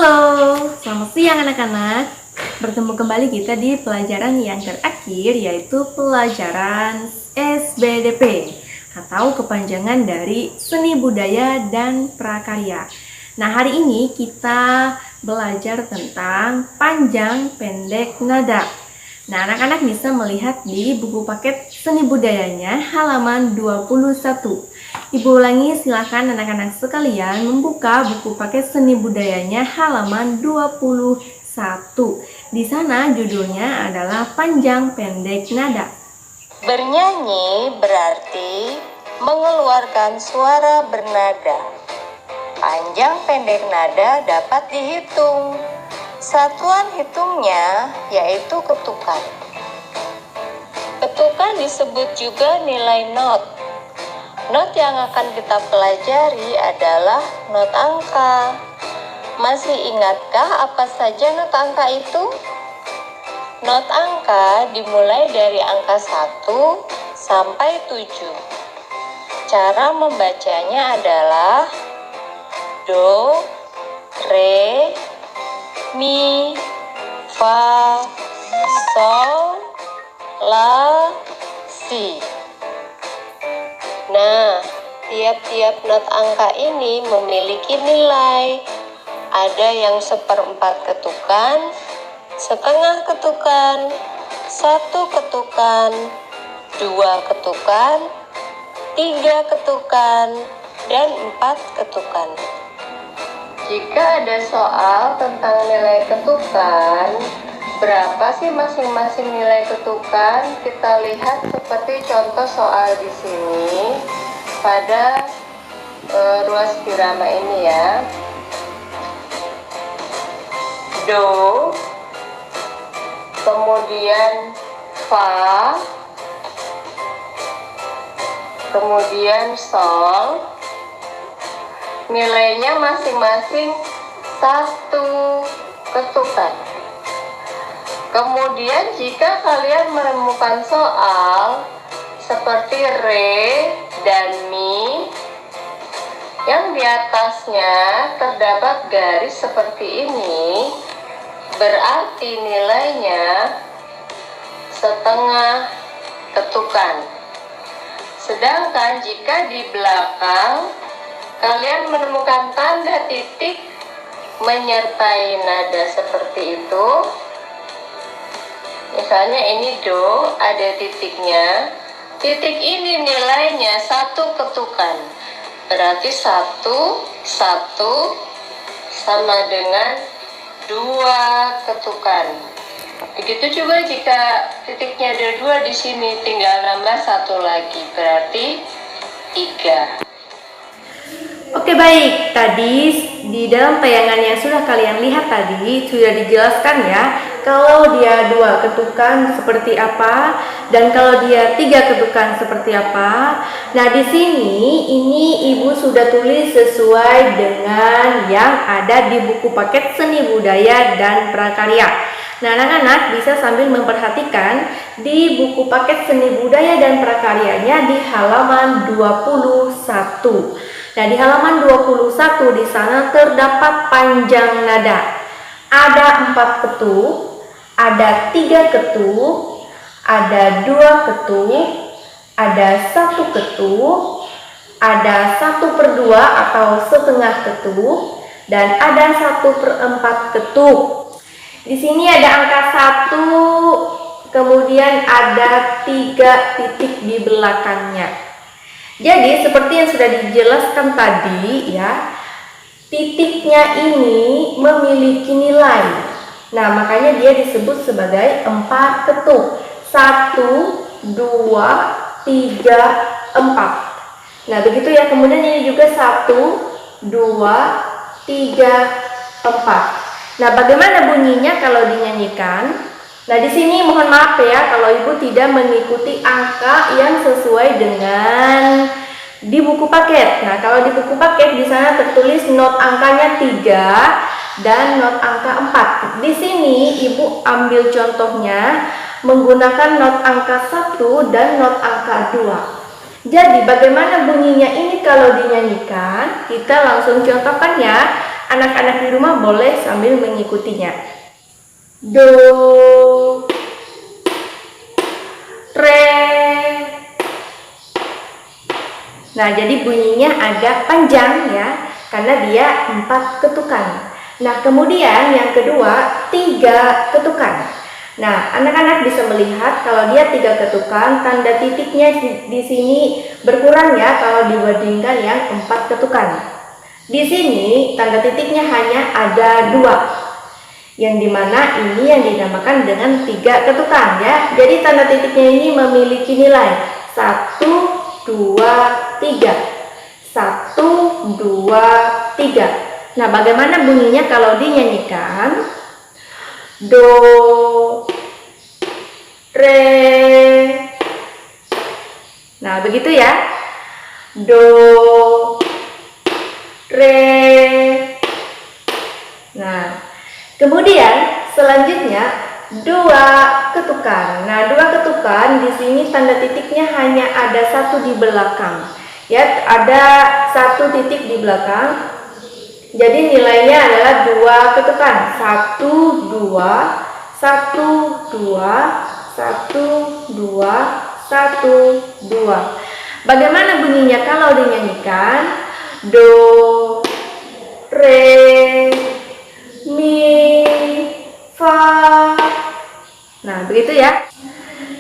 Halo, selamat siang anak-anak. Bertemu kembali kita di pelajaran yang terakhir, yaitu pelajaran SBDP atau kepanjangan dari Seni Budaya dan Prakarya. Nah, hari ini kita belajar tentang panjang pendek nada. Nah, anak-anak bisa melihat di buku paket Seni Budayanya halaman 21. Ibu ulangi, silakan anak-anak sekalian membuka buku paket Seni Budayanya halaman 21. Di sana judulnya adalah panjang pendek nada. Bernyanyi berarti mengeluarkan suara bernada. Panjang pendek nada dapat dihitung. Satuan hitungnya yaitu ketukan. Ketukan disebut juga nilai not. Not yang akan kita pelajari adalah not angka. Masih ingatkah apa saja not angka itu? Not angka dimulai dari angka 1 sampai 7. Cara membacanya adalah do, re, mi, fa, sol, la, si. Nah, tiap-tiap not angka ini memiliki nilai. Ada yang 1/4 ketukan, setengah ketukan, 1 ketukan, 2 ketukan, 3 ketukan, dan 4 ketukan. Jika ada soal tentang nilai ketukan, berapa sih masing-masing nilai ketukan? Kita lihat seperti contoh soal di sini pada ruas birama ini ya. Do, kemudian fa, kemudian sol. Nilainya masing-masing 1 ketukan. Kemudian jika kalian menemukan soal seperti re dan mi yang di atasnya terdapat garis seperti ini, berarti nilainya setengah ketukan. Sedangkan jika di belakang kalian menemukan tanda titik menyertai nada seperti itu, misalnya ini do, ada titiknya. Titik ini nilainya 1 ketukan. Berarti 1 sama dengan 2 ketukan. Begitu juga jika titiknya ada 2 di sini, tinggal nambah 1 lagi, berarti 3. Oke, baik, tadi di dalam tayangan yang sudah kalian lihat tadi sudah dijelaskan ya, kalau dia 2 ketukan seperti apa dan kalau dia 3 ketukan seperti apa. Nah, di sini ini Ibu sudah tulis sesuai dengan yang ada di buku paket Seni Budaya dan Prakarya. Nah, anak-anak bisa sambil memperhatikan di buku paket Seni Budaya dan Prakaryanya di halaman 21. Nah, di halaman 21 di sana terdapat panjang nada. Ada 4 ketuk, ada 3 ketuk, ada 2 ketuk, ada 1 ketuk, ada 1/2 atau setengah ketuk, dan ada 1/4 ketuk. Di sini ada angka 1, kemudian ada 3 titik di belakangnya. Jadi seperti yang sudah dijelaskan tadi ya, titiknya ini memiliki nilai. Nah, makanya dia disebut sebagai 4 ketuk. 1, 2, 3, 4. Nah, begitu ya. Kemudian ini juga 1, 2, 3, 4. Nah, bagaimana bunyinya kalau dinyanyikan? Nah, di sini mohon maaf ya kalau Ibu tidak mengikuti angka yang sesuai dengan di buku paket. Nah, kalau di buku paket di sana tertulis not angkanya 3 dan not angka 4. Di sini Ibu ambil contohnya menggunakan not angka 1 dan not angka 2. Jadi, bagaimana bunyinya ini kalau dinyanyikan? Kita langsung contohkan ya. anak-anak di rumah boleh sambil mengikutinya. Do, re. Nah, jadi bunyinya agak panjang ya, karena dia 4 ketukan. Nah, kemudian yang kedua 3 ketukan. Nah, anak-anak bisa melihat kalau dia 3 ketukan, tanda titiknya di sini berkurang ya kalau dibandingkan yang 4 ketukan. Di sini tanda titiknya hanya ada 2, yang dimana ini yang dinamakan dengan 3 ketukan ya. Jadi tanda titiknya ini memiliki nilai 1, 2, 3. 1, 2, 3. Nah, bagaimana bunyinya kalau dinyanyikan? Do, re. Nah, begitu ya. Do, re. Nah, kemudian selanjutnya 2 ketukan. Nah, 2 ketukan di sini tanda titiknya hanya ada 1 di belakang. Ya, ada 1 titik di belakang. Jadi nilainya adalah 2 ketukan. 1, 2, 1, 2, 1, 2, 1, 2. Bagaimana bunyinya kalau dinyanyikan? Do, re, mi, fa. Nah, begitu ya.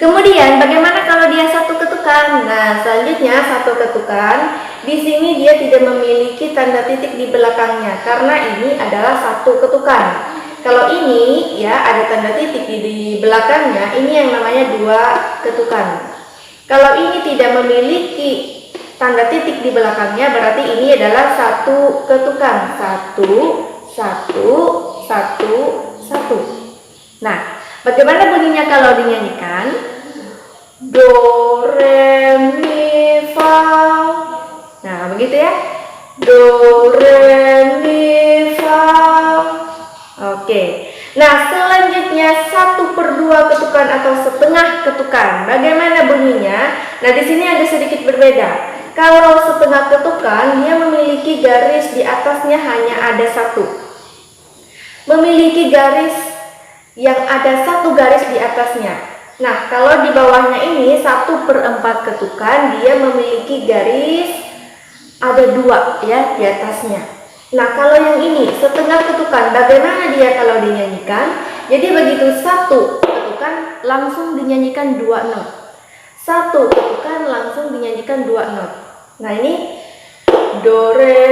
Kemudian bagaimana kalau dia 1 ketukan? Nah, selanjutnya 1 ketukan. Di sini dia tidak memiliki tanda titik di belakangnya karena ini adalah 1 ketukan. Kalau ini ya ada tanda titik di belakangnya, ini yang namanya 2 ketukan. Kalau ini tidak memiliki tanda titik di belakangnya, berarti ini adalah 1 ketukan. 1, 1, 1, 1. Nah, bagaimana bunyinya kalau dinyanyikan? Do, re, mi, fa. Nah, begitu ya. Do, re, mi, fa. Oke. Nah, selanjutnya 1/2 ketukan atau setengah ketukan. Bagaimana bunyinya? Nah, di sini ada sedikit berbeda. Kalau setengah ketukan, dia memiliki garis di atasnya hanya ada 1. Memiliki garis yang ada 1 garis di atasnya. Nah, kalau di bawahnya ini 1/4 ketukan, dia memiliki garis ada 2 ya di atasnya. Nah, kalau yang ini setengah ketukan, bagaimana dia kalau dinyanyikan? Jadi begitu 1 ketukan langsung dinyanyikan 2 not. 1 ketukan langsung dinyanyikan 2 not. Nah, ini do, re,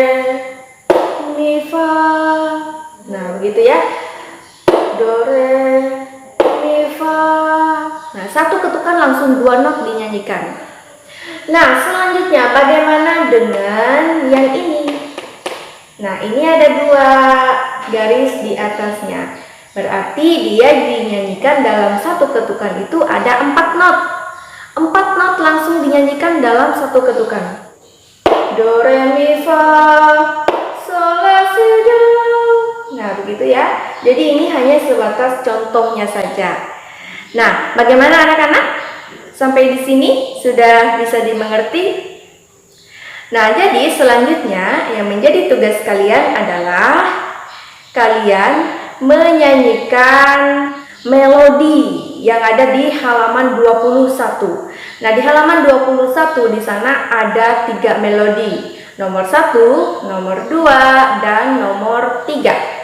mi, fa. Nah, begitu ya. Do, re, mi, fa. Nah, 1 ketukan langsung 2 not dinyanyikan. Nah, selanjutnya bagaimana dengan yang ini? Nah, ini ada 2 garis di atasnya. Berarti dia dinyanyikan dalam 1 ketukan itu ada 4 not. 4 not langsung dinyanyikan dalam 1 ketukan. Do, re, mi, fa, sol, la, si, do. Nah, begitu ya. Jadi ini hanya sebatas contohnya saja. Nah, bagaimana anak-anak? Sampai di sini sudah bisa dimengerti? Nah, jadi selanjutnya yang menjadi tugas kalian adalah kalian menyanyikan melodi yang ada di halaman 21. Nah, di halaman 21 di sana ada 3 melodi. Nomor 1, nomor 2, dan nomor 3.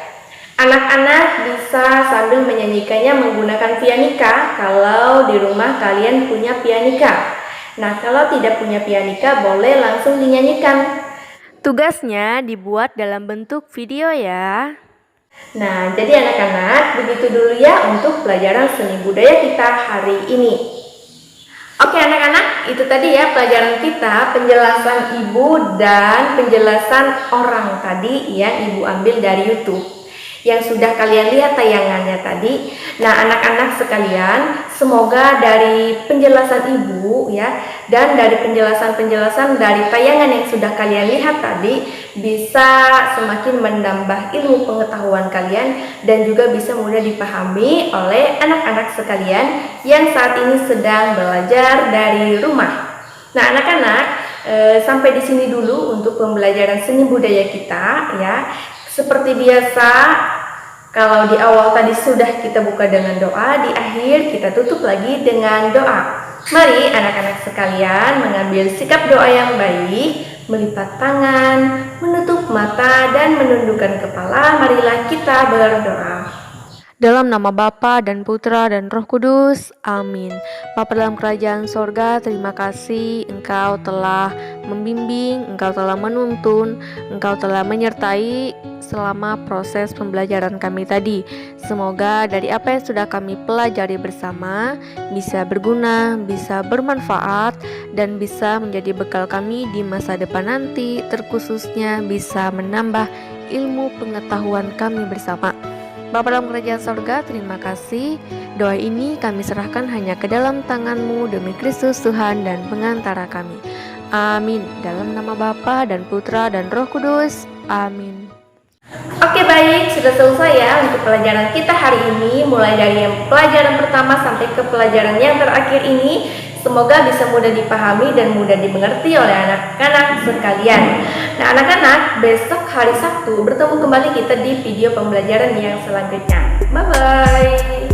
Anak-anak bisa sambil menyanyikannya menggunakan pianika kalau di rumah kalian punya pianika. Nah, kalau tidak punya pianika boleh langsung dinyanyikan. Tugasnya dibuat dalam bentuk video ya. Nah, jadi anak-anak begitu dulu ya untuk pelajaran seni budaya kita hari ini. Oke anak-anak, itu tadi ya pelajaran kita, penjelasan ibu dan penjelasan orang tadi yang ibu ambil dari YouTube yang sudah kalian lihat tayangannya tadi. Nah, anak-anak sekalian, semoga dari penjelasan ibu ya dan dari penjelasan-penjelasan dari tayangan yang sudah kalian lihat tadi bisa semakin menambah ilmu pengetahuan kalian dan juga bisa mudah dipahami oleh anak-anak sekalian yang saat ini sedang belajar dari rumah. Nah, anak-anak, sampai di sini dulu untuk pembelajaran seni budaya kita ya. Seperti biasa, kalau di awal tadi sudah kita buka dengan doa, di akhir kita tutup lagi dengan doa. Mari anak-anak sekalian mengambil sikap doa yang baik, melipat tangan, menutup mata, dan menundukkan kepala. Marilah kita berdoa. Dalam nama Bapa dan Putra dan Roh Kudus, amin. Bapa dalam kerajaan sorga, terima kasih Engkau telah membimbing, Engkau telah menuntun, Engkau telah menyertai selama proses pembelajaran kami tadi. Semoga dari apa yang sudah kami pelajari bersama bisa berguna, bisa bermanfaat, dan bisa menjadi bekal kami di masa depan nanti, terkhususnya bisa menambah ilmu pengetahuan kami bersama. Bapa dalam kerajaan sorga, terima kasih. Doa ini kami serahkan hanya ke dalam tangan-Mu demi Kristus Tuhan dan pengantara kami. Amin. Dalam nama Bapa dan Putra dan Roh Kudus. Amin. Oke baik, sudah selesai ya untuk pelajaran kita hari ini. Mulai dari yang pelajaran pertama sampai ke pelajaran yang terakhir ini. Semoga bisa mudah dipahami dan mudah dimengerti oleh anak-anak sekalian. Nah anak-anak, besok hari Sabtu bertemu kembali kita di video pembelajaran yang selanjutnya. Bye-bye.